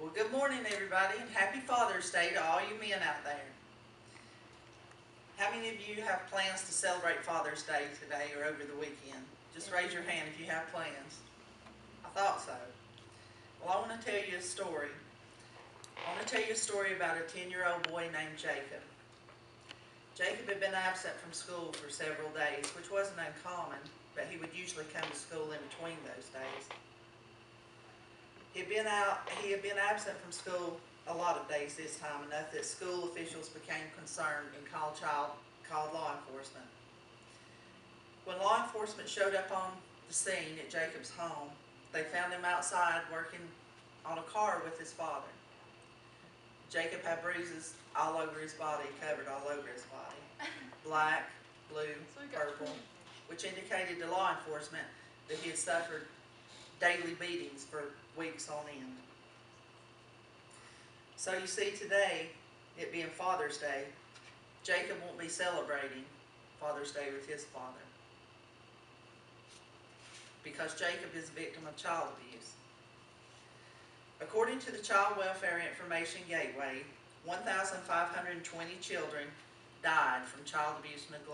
Well, good morning, everybody, and happy Father's Day to all you men out there. How many of you have plans to celebrate Father's Day today or over the weekend? Just raise your hand if you have plans. I thought so. Well, I want to tell you a story. I want to tell you a story about a 10-year-old boy named Jacob. Jacob had been absent from school for several days, which wasn't uncommon, but he would usually come to school in between those days. He had been absent from school a lot of days this time, enough that school officials became concerned and called law enforcement. When law enforcement showed up on the scene at Jacob's home, they found him outside working on a car with his father. Jacob had bruises all over his body, covered all over his body, black, blue, purple, which indicated to law enforcement that he had suffered daily beatings for weeks on end. So you see, today, it being Father's Day, Jacob won't be celebrating Father's Day with his father, because Jacob is a victim of child abuse. According to the Child Welfare Information Gateway, 1,520 children died from child abuse and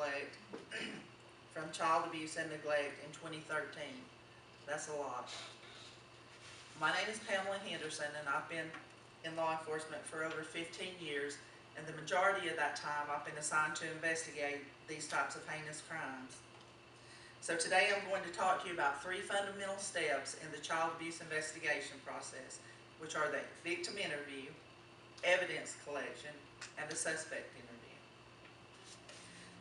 neglect in 2013. That's a lot. My name is Pamela Henderson, and I've been in law enforcement for over 15 years, and the majority of that time I've been assigned to investigate these types of heinous crimes. So today I'm going to talk to you about 3 fundamental steps in the child abuse investigation process, which are the victim interview, evidence collection, and the suspect interview.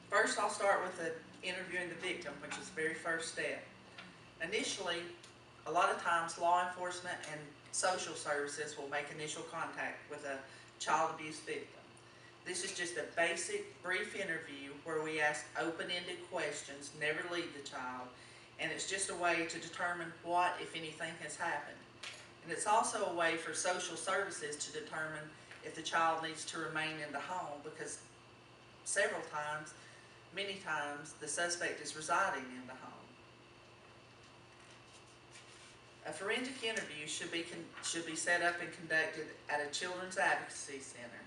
First, I'll start with interviewing the victim, which is the very first step. Initially, a lot of times law enforcement and social services will make initial contact with a child abuse victim. This is just a basic, brief interview where we ask open-ended questions, never leave the child, and it's just a way to determine what, if anything, has happened. And it's also a way for social services to determine if the child needs to remain in the home, because many times, the suspect is residing in the home. A forensic interview should be set up and conducted at a children's advocacy center.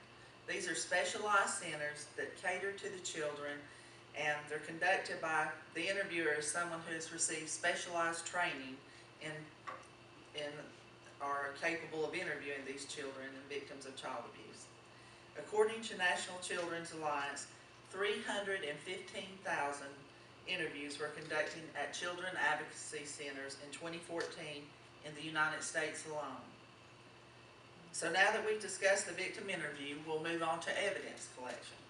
These are specialized centers that cater to the children, and they're conducted by the interviewer as someone who has received specialized training and are capable of interviewing these children and victims of child abuse. According to National Children's Alliance, 315,000 interviews were conducted at children advocacy centers in 2014 in the United States alone. So now that we've discussed the victim interview, we'll move on to evidence collection.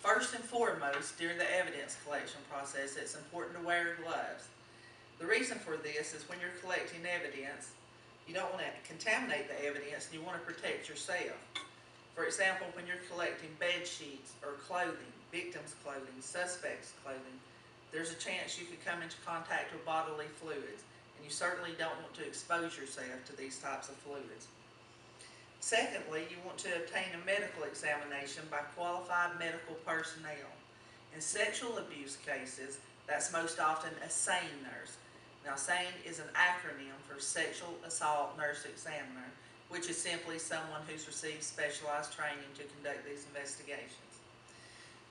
First and foremost, during the evidence collection process, it's important to wear gloves. The reason for this is when you're collecting evidence, you don't want to contaminate the evidence, and you want to protect yourself. For example, when you're collecting bed sheets or clothing, victims' clothing, suspects' clothing, there's a chance you could come into contact with bodily fluids, and you certainly don't want to expose yourself to these types of fluids. Secondly, you want to obtain a medical examination by qualified medical personnel. In sexual abuse cases, that's most often a SANE nurse. Now, SANE is an acronym for Sexual Assault Nurse Examiner, which is simply someone who's received specialized training to conduct these investigations.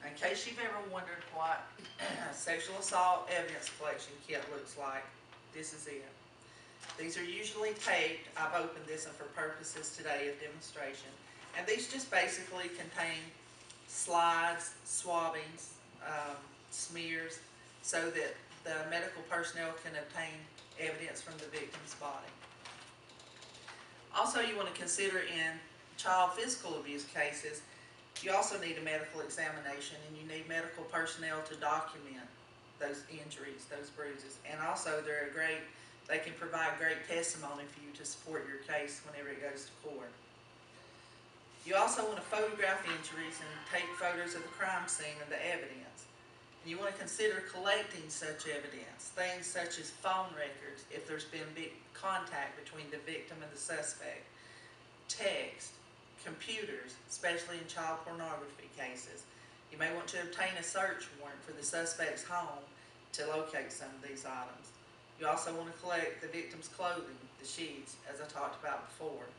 In case you've ever wondered what a sexual assault evidence collection kit looks like, this is it. These are usually taped. I've opened this for purposes today of demonstration. And these just basically contain slides, swabbings, smears, so that the medical personnel can obtain evidence from the victim's body. Also, you want to consider in child physical abuse cases, you also need a medical examination, and you need medical personnel to document those injuries, those bruises. And also, they can provide great testimony for you to support your case whenever it goes to court. You also want to photograph injuries and take photos of the crime scene and the evidence. And you want to consider collecting such evidence, things such as phone records if there's been contact between the victim and the suspect, text, computers, especially in child pornography cases. You may want to obtain a search warrant for the suspect's home to locate some of these items. You also want to collect the victim's clothing, the sheets, as I talked about before.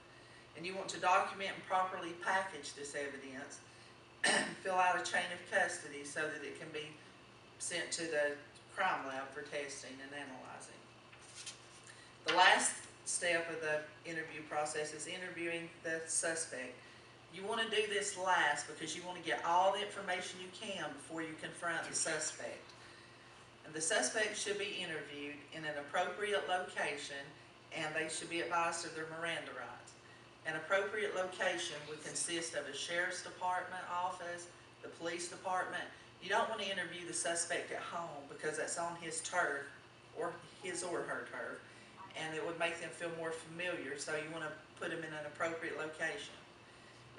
and you want to document and properly package this evidence, fill out a chain of custody so that it can be sent to the crime lab for testing and analyzing. The last step of the interview process is interviewing the suspect. You want to do this last because you want to get all the information you can before you confront the suspect. And the suspect should be interviewed in an appropriate location, and they should be advised of their Miranda rights. An appropriate location would consist of a sheriff's department office, the police department. You don't want to interview the suspect at home because that's on his turf, or his or her turf, and it would make them feel more familiar, so you want to put them in an appropriate location.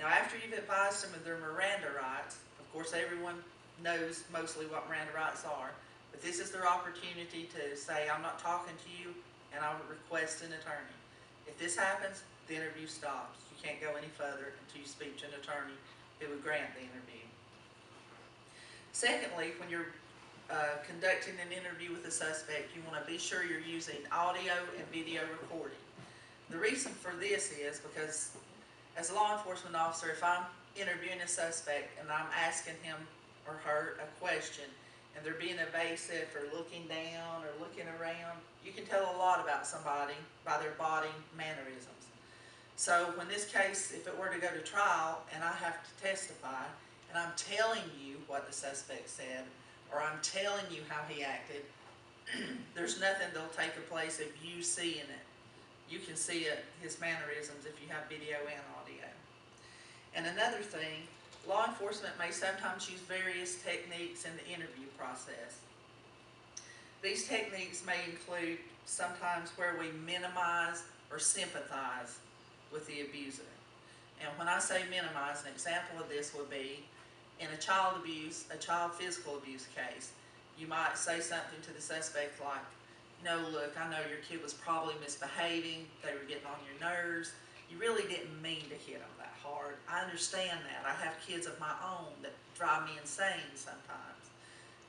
Now, after you've advised them of their Miranda rights, of course everyone knows mostly what Miranda rights are, but this is their opportunity to say, I'm not talking to you, and I would request an attorney. If this happens, the interview stops. You can't go any further until you speak to an attorney who would grant the interview. Secondly, when you're conducting an interview with a suspect, you want to be sure you're using audio and video recording. The reason for this is because as a law enforcement officer, if I'm interviewing a suspect and I'm asking him or her a question and they're being evasive or looking down or looking around, you can tell a lot about somebody by their body mannerisms. So when this case, if it were to go to trial and I have to testify and I'm telling you what the suspect said or I'm telling you how he acted, there's nothing that'll take the place of you seeing it. You can see it, his mannerisms, if you have video and audio. And another thing, law enforcement may sometimes use various techniques in the interview process. These techniques may include sometimes where we minimize or sympathize with the abuser. And when I say minimize, an example of this would be in a child physical abuse case. You might say something to the suspect like, no, look, I know your kid was probably misbehaving, they were getting on your nerves, you really didn't mean to hit them that hard. I understand that. I have kids of my own that drive me insane sometimes.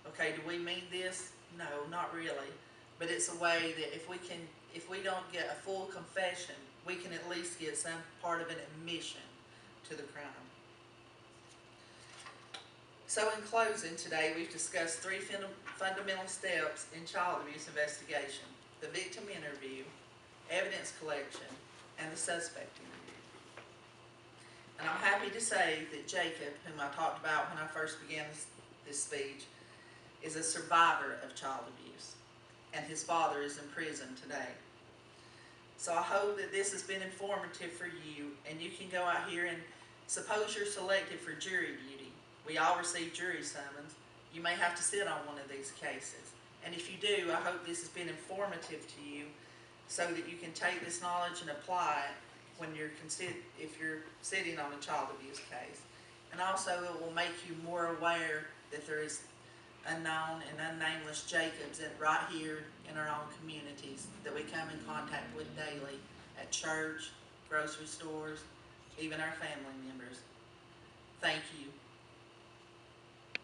Okay, do we mean this? No, not really. But it's a way that if we don't get a full confession, we can at least get some part of an admission to the crime. So in closing today, we've discussed three fundamental steps in child abuse investigation: the victim interview, evidence collection, and the suspect interview. And I'm happy to say that Jacob, whom I talked about when I first began this speech, is a survivor of child abuse, and his father is in prison today. So I hope that this has been informative for you, and you can go out here and suppose you're selected for jury duty. We all receive jury summons. You may have to sit on one of these cases. And if you do, I hope this has been informative to you so that you can take this knowledge and apply it when if you're sitting on a child abuse case. And also it will make you more aware that there is unknown and unnameless Jacobs right here in our own communities that we come in contact with daily at church, grocery stores, even our family members. Thank you.